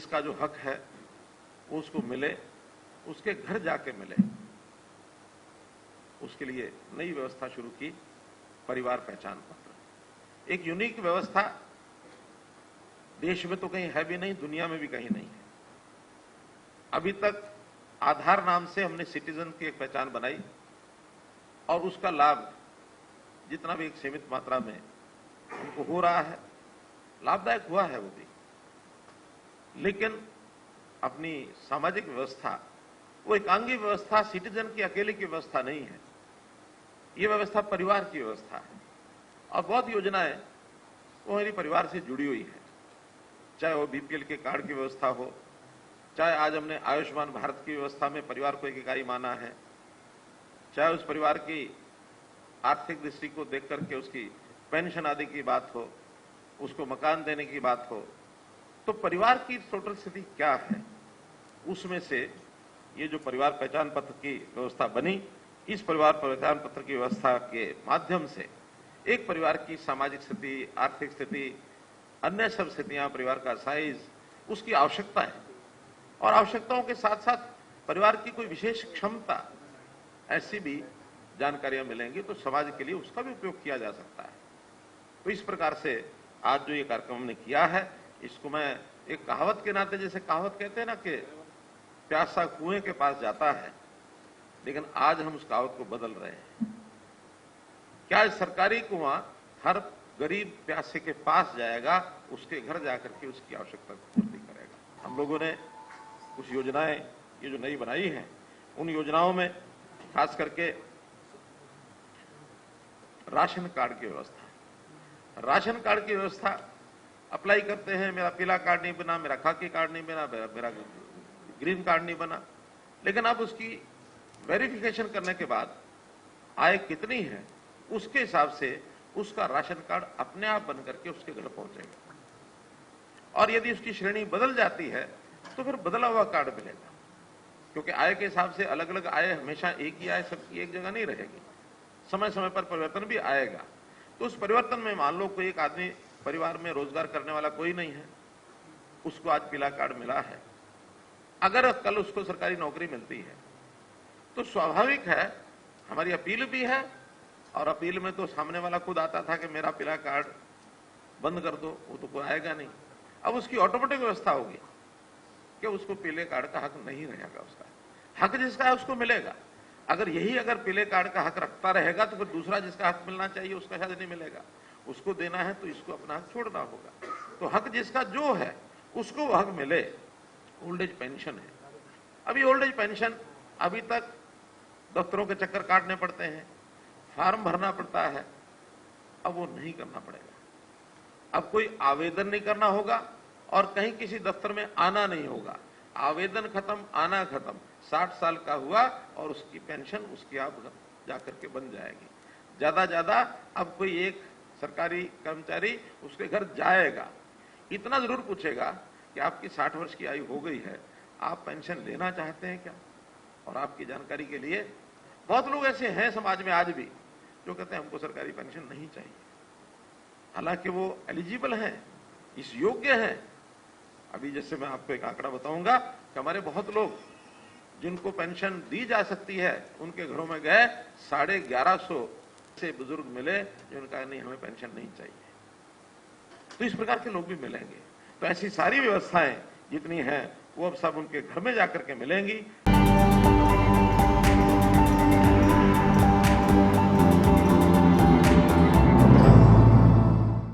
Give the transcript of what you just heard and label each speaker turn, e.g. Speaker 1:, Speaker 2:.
Speaker 1: जिसका जो हक है वो उसको मिले, उसके घर जाके मिले। उसके लिए नई व्यवस्था शुरू की, परिवार पहचान पत्र। एक यूनिक व्यवस्था, देश में तो कहीं है भी नहीं, दुनिया में भी कहीं नहीं है। अभी तक आधार नाम से हमने सिटीजन की एक पहचान बनाई और उसका लाभ जितना भी एक सीमित मात्रा में उनको हो रहा है, लाभदायक हुआ है वो भी। लेकिन अपनी सामाजिक व्यवस्था वो एकांगी व्यवस्था, सिटीजन की अकेले की व्यवस्था नहीं है। ये व्यवस्था परिवार की व्यवस्था है और बहुत योजनाएं वो मेरी परिवार से जुड़ी हुई है। चाहे वो बीपीएल के कार्ड की व्यवस्था हो, चाहे आज हमने आयुष्मान भारत की व्यवस्था में परिवार को एक इकाई माना है, चाहे उस परिवार की आर्थिक दृष्टि को देख करके उसकी पेंशन आदि की बात हो, उसको मकान देने की बात हो, तो परिवार की टोटल स्थिति क्या है, उसमें से ये जो परिवार पहचान पत्र की व्यवस्था बनी, इस परिवार पहचान पत्र की व्यवस्था के माध्यम से एक परिवार की सामाजिक स्थिति, आर्थिक स्थिति, अन्य सब स्थितियां, परिवार का साइज, उसकी आवश्यकता है और आवश्यकताओं के साथ साथ परिवार की कोई विशेष क्षमता, ऐसी भी जानकारियां मिलेंगी तो समाज के लिए उसका भी उपयोग किया जा सकता है। तो इस प्रकार से आज जो ये कार्यक्रम हमने किया है, इसको मैं एक कहावत के नाते, जैसे कहावत कहते हैं ना कि प्यासा कुएं के पास जाता है, लेकिन आज हम उस कहावत को बदल रहे हैं। क्या सरकारी कुआं हर गरीब प्यासे के पास जाएगा, उसके घर जाकर के उसकी आवश्यकता को पूर्ति करेगा। हम लोगों ने कुछ योजनाएं ये जो नई बनाई हैं, उन योजनाओं में खास करके राशन कार्ड की व्यवस्था। राशन कार्ड की व्यवस्था अप्लाई करते हैं, मेरा पीला कार्ड नहीं बना, मेरा खाकी कार्ड नहीं बना, मेरा ग्रीन कार्ड नहीं बना, लेकिन अब उसकी वेरिफिकेशन करने के बाद आय कितनी है उसके हिसाब से उसका राशन कार्ड अपने आप बन करके उसके घर पहुंचेगा और यदि उसकी श्रेणी बदल जाती है तो फिर बदला हुआ कार्ड मिलेगा, क्योंकि आय के हिसाब से अलग अलग आय, हमेशा एक ही आय सबकी एक जगह नहीं रहेगी, समय समय पर परिवर्तन भी आएगा। तो उस परिवर्तन में मान लो कोई एक आदमी परिवार में रोजगार करने वाला कोई नहीं है, उसको आज पीला कार्ड मिला है, अगर कल उसको सरकारी नौकरी मिलती है तो स्वाभाविक है, हमारी अपील भी है और अपील में तो सामने वाला खुद आता था कि मेरा पीला कार्ड बंद कर दो, वो तो कोई आएगा नहीं। अब उसकी ऑटोमेटिक व्यवस्था होगी कि उसको पीले कार्ड का हक नहीं रहेगा, उसका हक जिसका है उसको मिलेगा। अगर पीले कार्ड का हक रखता रहेगा तो फिर दूसरा जिसका हक मिलना चाहिए उसका शायद नहीं मिलेगा, उसको देना है तो इसको अपना हक छोड़ना होगा। तो हक जिसका जो है उसको वो हक मिले। ओल्ड एज पेंशन है, अभी ओल्ड एज पेंशन अभी तक दफ्तरों के चक्कर काटने पड़ते हैं, फॉर्म भरना पड़ता है, अब वो नहीं करना पड़ेगा। अब कोई आवेदन नहीं करना होगा और कहीं किसी दफ्तर में आना नहीं होगा, आवेदन खत्म, आना खत्म। 60 साल का हुआ और उसकी पेंशन उसकी आप जाकर के बन जाएगी। ज्यादा अब कोई एक सरकारी कर्मचारी उसके घर जाएगा, इतना जरूर पूछेगा कि आपकी 60 वर्ष की आयु हो गई है, आप पेंशन लेना चाहते हैं क्या? और आपकी जानकारी के लिए बहुत लोग ऐसे हैं समाज में आज भी जो कहते हैं हमको सरकारी पेंशन नहीं चाहिए, हालांकि वो एलिजिबल हैं, इस योग्य हैं। अभी जैसे मैं आपको एक आंकड़ा बताऊंगा कि हमारे बहुत लोग जिनको पेंशन दी जा सकती है, उनके घरों में गए 1150 से बुजुर्ग मिले जिनका कहा नहीं हमें पेंशन नहीं चाहिए। तो इस प्रकार के लोग भी मिलेंगे। तो ऐसी सारी व्यवस्थाएं जितनी हैं वो अब सब उनके घर में जाकर के मिलेंगी